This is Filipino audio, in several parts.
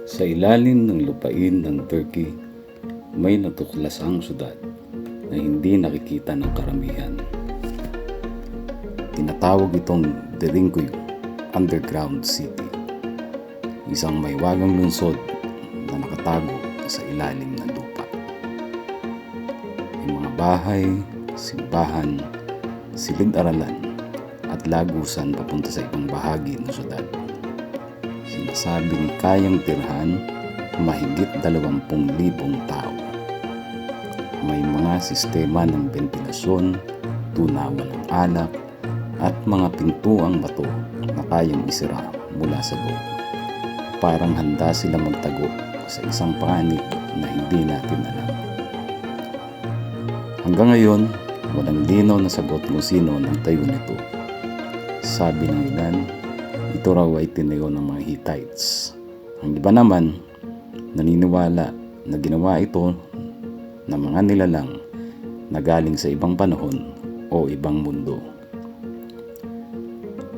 Sa ilalim ng lupain ng Turkey, may natuklasang syudad na hindi nakikita ng karamihan. Tinatawag itong Derinkuyu Underground City, isang maiwagang lungsod na nakatago sa ilalim ng lupa. May mga bahay, simbahan, silid-aralan at lagusan papunta sa ibang bahagi ng syudad. Sinasabing kayang tirhan mahigit 20,000 tao. May mga sistema ng bentilasyon, tunawan ng alak, at mga pintuang bato na kayang isira mula sa loob. Parang handa sila magtago sa isang panig na hindi natin alam. Hanggang ngayon, walang linaw na sagot kung sino nagtayo nito. Sabi ng ilan, ito raw ay tinayo ng mga Hittites. Ang iba naman, naniniwala na ginawa ito ng mga nilalang na galing sa ibang panahon o ibang mundo.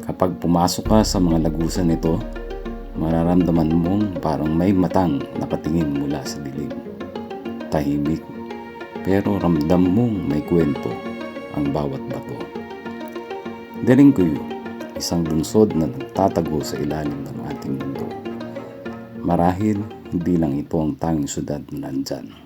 Kapag pumasok ka sa mga lagusan nito, mararamdaman mong parang may matang nakatingin mula sa dilim. Tahimik, pero ramdam mong may kwento ang bawat bato. Derinkuyu, isang lungsod na nagtatago sa ilalim ng ating mundo. Marahil, hindi lang ito ang tanging syudad na nandyan.